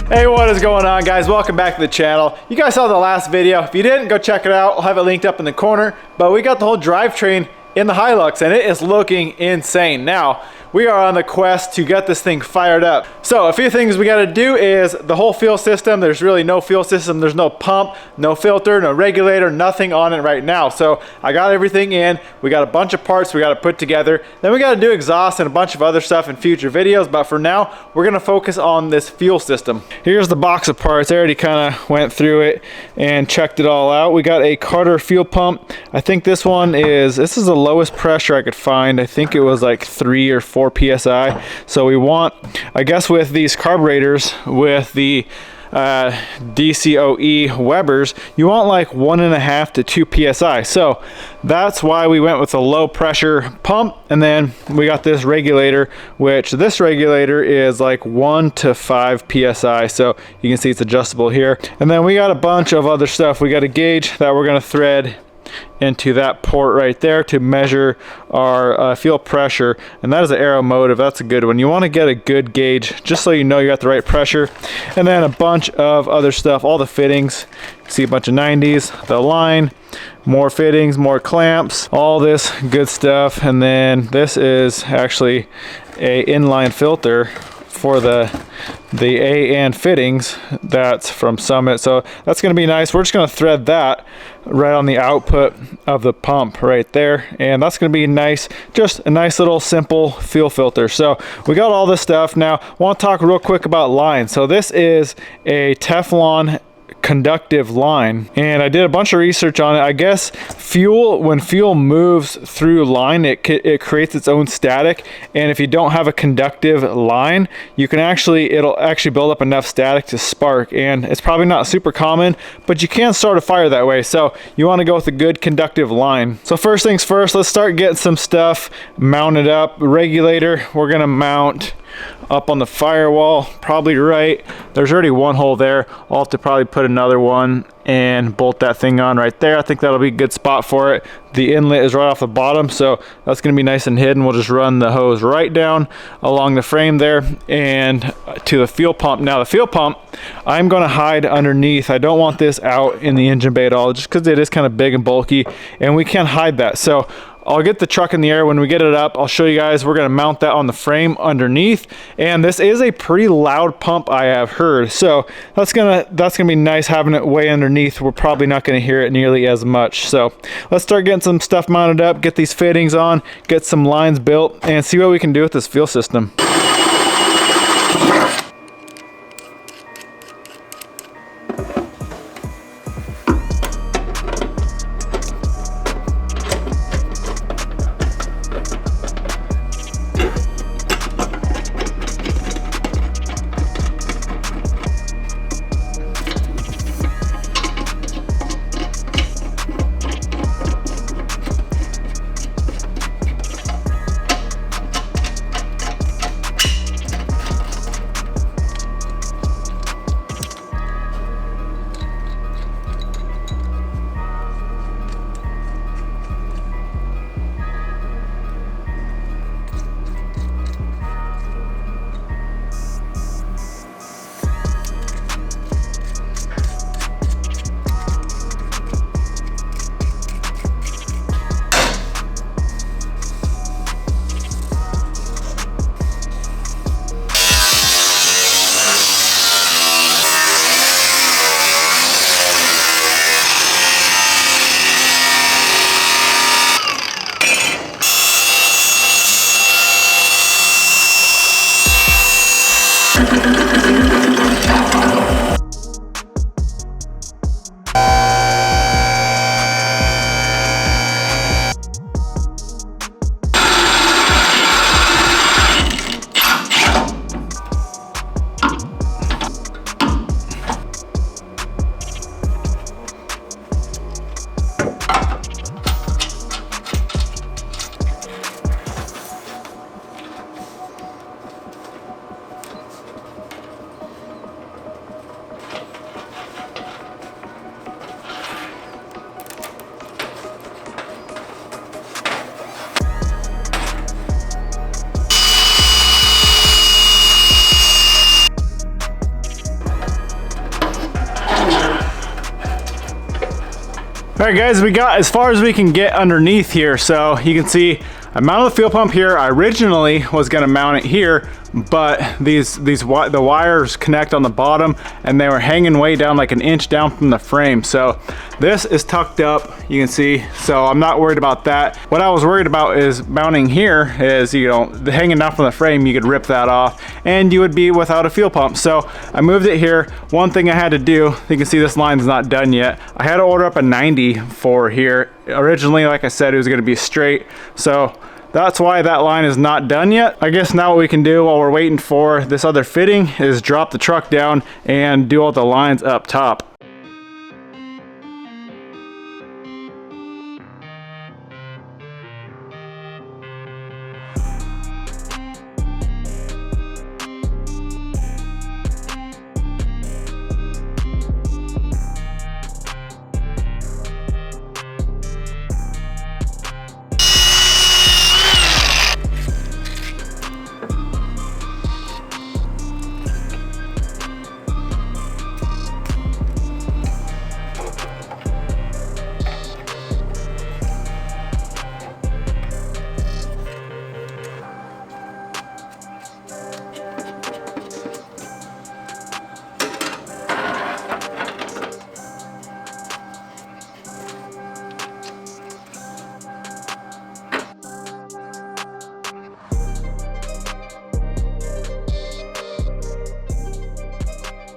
Hey, what is going on, guys? Welcome back to the channel. You guys saw the last video. If you didn't, go check it out. I'll have it linked up in the corner. But we got the whole drivetrain in the Hilux and it is looking insane. Now, we are on the quest to get this thing fired up. So a few things we got to do is the whole fuel system. There's really no fuel system. There's no pump, no filter, no regulator, nothing on it right now. So I got everything in. We got a bunch of parts we got to put together. Then we got to do exhaust and a bunch of other stuff in future videos. But for now, we're going to focus on this fuel system. Here's the box of parts. I already kind of went through it and checked it all out. We got a Carter fuel pump. I think this is the lowest pressure I could find. I think it was like 3 or 4 psi. So we want, I guess with these carburetors, with the DCOE Webers, you want like 1.5 to 2 psi. So that's why we went with a low pressure pump. And then we got this regulator, which this regulator is like 1 to 5 psi. So you can see it's adjustable here. And then we got a bunch of other stuff. We got a gauge that we're going to thread into that port right there to measure our fuel pressure, and that is an Aeromotive. That's a good one. You want to get a good gauge just so you know you got the right pressure. And then a bunch of other stuff, all the fittings. You see a bunch of 90s, the line, more fittings, more clamps, all this good stuff. And then this is actually a inline filter for the A and fittings. That's from Summit, so that's going to be nice. We're just going to thread that right on the output of the pump right there, and that's going to be nice, just a nice little simple fuel filter. So we got all this stuff. Now I want to talk real quick about line. So this is a Teflon conductive line, and I did a bunch of research on it. I guess when fuel moves through line, it creates its own static, and if you don't have a conductive line, it'll actually build up enough static to spark. And it's probably not super common, but you can start a fire that way. So you want to go with a good conductive line. So first things first, let's start getting some stuff mounted up. Regulator, we're gonna mount up on the firewall, probably right. There's already one hole there. I'll have to probably put another one and bolt that thing on right there. I think that'll be a good spot for it. The inlet is right off the bottom, so that's gonna be nice and hidden. We'll just run the hose right down along the frame there and to the fuel pump. Now the fuel pump, I'm gonna hide underneath. I don't want this out in the engine bay at all, just because it is kind of big and bulky, and we can't hide that. So I'll get the truck in the air. When we get it up, I'll show you guys. We're gonna mount that on the frame underneath. And this is a pretty loud pump, I have heard. So that's gonna be nice having it way underneath. We're probably not gonna hear it nearly as much. So let's start getting some stuff mounted up, get these fittings on, get some lines built, and see what we can do with this fuel system. right, guys, we got as far as we can get underneath here. So you can see I mounted the fuel pump here. I originally was gonna mount it here, but the wires connect on the bottom and they were hanging way down, like an inch down from the frame. So this is tucked up, you can see, so I'm not worried about that. What I was worried about is mounting here is, you know, hanging down from the frame, you could rip that off and you would be without a fuel pump. So I moved it here. One thing I had to do, you can see this line's not done yet. I had to order up a 90 for here. Originally, like I said, it was gonna be straight. So that's why that line is not done yet. I guess now what we can do while we're waiting for this other fitting is drop the truck down and do all the lines up top.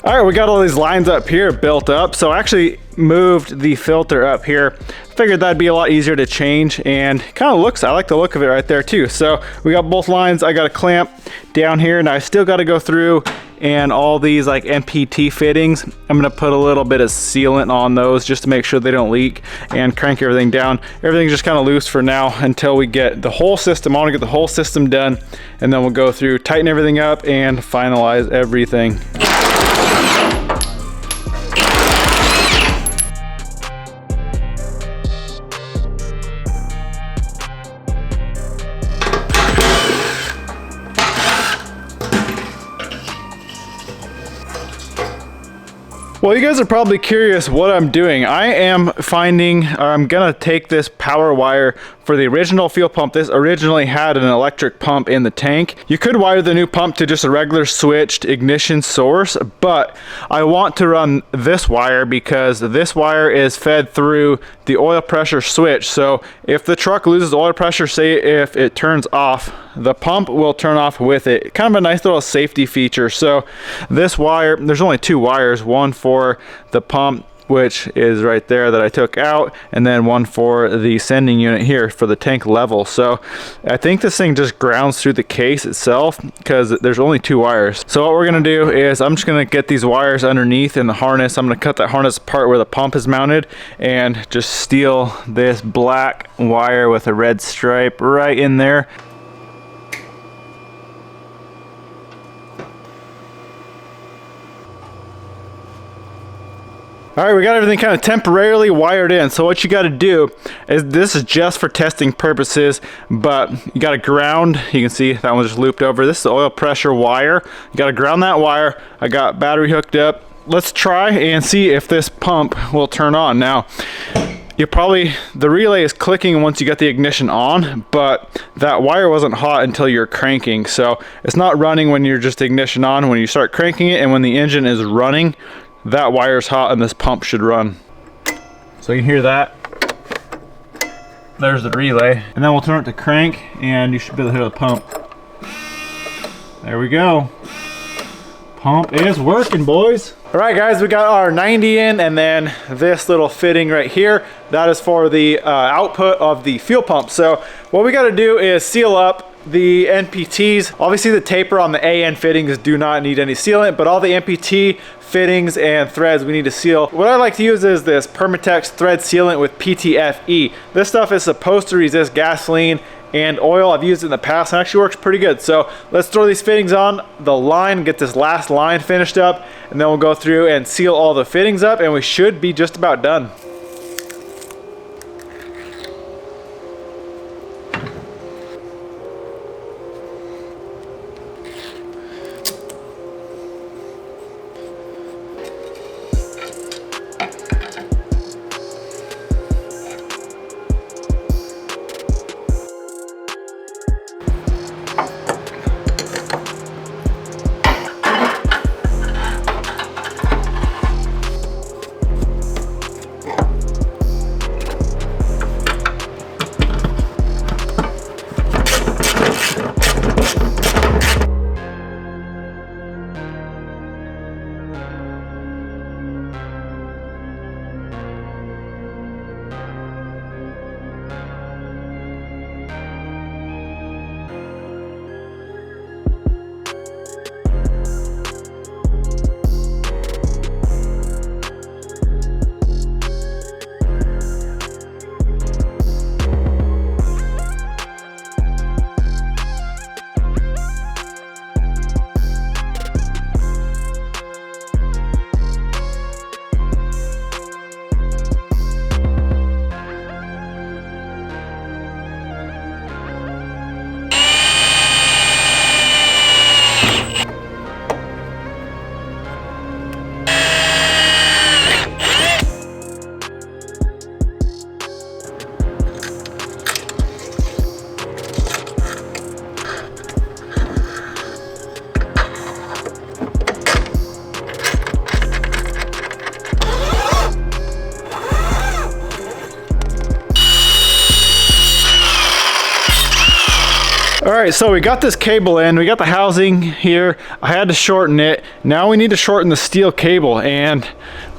All right, we got all these lines up here built up. So I actually moved the filter up here. Figured that'd be a lot easier to change, and kind of looks, I like the look of it right there too. So we got both lines. I got a clamp down here, and I still got to go through and all these like NPT fittings. I'm gonna put a little bit of sealant on those just to make sure they don't leak, and crank everything down. Everything's just kind of loose for now until we get the whole system. I want to get the whole system done, and then we'll go through, tighten everything up, and finalize everything. Well, you guys are probably curious what I'm doing. I am finding, or I'm gonna take this power wire for the original fuel pump. This originally had an electric pump in the tank. You could wire the new pump to just a regular switched ignition source, but I want to run this wire because this wire is fed through the oil pressure switch. So if the truck loses oil pressure, say if it turns off, the pump will turn off with it. Kind of a nice little safety feature. So this wire, there's only two wires, one for the pump, which is right there that I took out, and then one for the sending unit here for the tank level. So I think this thing just grounds through the case itself because there's only two wires. So what we're gonna do is I'm just gonna get these wires underneath in the harness. I'm gonna cut that harness part where the pump is mounted and just steal this black wire with a red stripe right in there. All right, we got everything kind of temporarily wired in. So what you got to do is, this is just for testing purposes, but you got to ground. You can see that one's just looped over. This is the oil pressure wire. You got to ground that wire. I got battery hooked up. Let's try and see if this pump will turn on. Now, the relay is clicking once you get the ignition on, but that wire wasn't hot until you're cranking. So it's not running when you're just ignition on. When you start cranking it and when the engine is running, that wire's hot and this pump should run. So you can hear that. There's the relay. And then we'll turn it to crank and you should be able to hear the pump. There we go. Pump is working, boys. All right, guys, we got our 90 in, and then this little fitting right here, that is for the output of the fuel pump. So what we got to do is seal up the NPTs. Obviously the taper on the AN fittings do not need any sealant, but all the NPT fittings and threads we need to seal. What I like to use is this Permatex thread sealant with PTFE. This stuff is supposed to resist gasoline and oil. I've used it in the past and it actually works pretty good. So let's throw these fittings on the line, get this last line finished up, and then we'll go through and seal all the fittings up, and we should be just about done. right, so we got this cable in, we got the housing here. I had to shorten it. Now we need to shorten the steel cable, and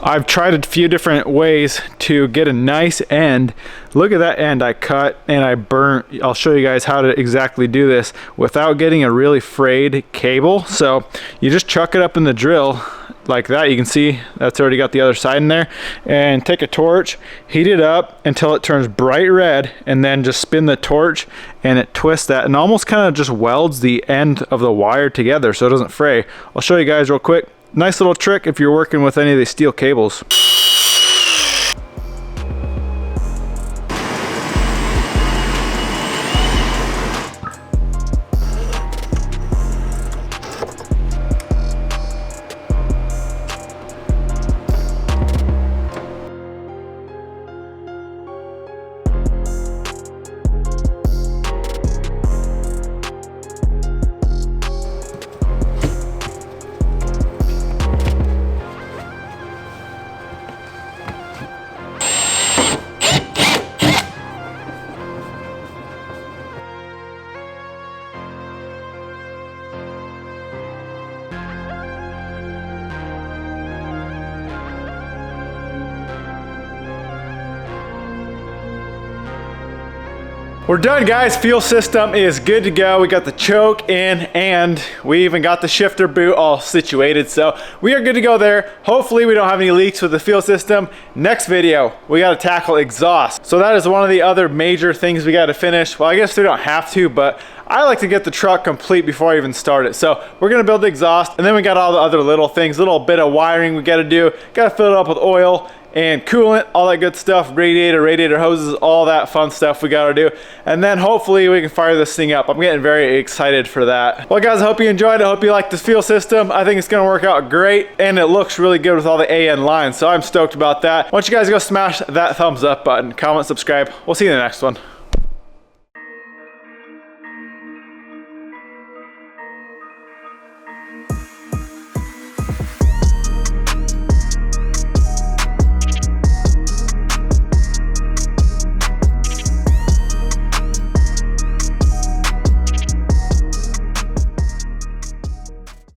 I've tried a few different ways to get a nice end. Look at that end I cut and I burnt. I'll show you guys how to exactly do this without getting a really frayed cable. So you just chuck it up in the drill like that. You can see that's already got the other side in there, and take a torch, heat it up until it turns bright red, and then just spin the torch and it twists that and almost kind of just welds the end of the wire together so it doesn't fray. I'll show you guys real quick. Nice little trick if you're working with any of these steel cables. We're done, guys. Fuel system is good to go. We got the choke in and we even got the shifter boot all situated. So we are good to go there. Hopefully we don't have any leaks with the fuel system. Next video, we got to tackle exhaust. So that is one of the other major things we got to finish. Well, I guess we don't have to, but I like to get the truck complete before I even start it. So we're gonna build the exhaust, and then we got all the other little things, little bit of wiring we gotta do. Gotta fill it up with oil and coolant, all that good stuff, radiator hoses, all that fun stuff we gotta do. And then hopefully we can fire this thing up. I'm getting very excited for that. Well guys, I hope you enjoyed it. I hope you like this fuel system. I think it's gonna work out great, and it looks really good with all the AN lines, so I'm stoked about that. Why don't you guys go smash that thumbs up button, comment, subscribe. We'll see you in the next one.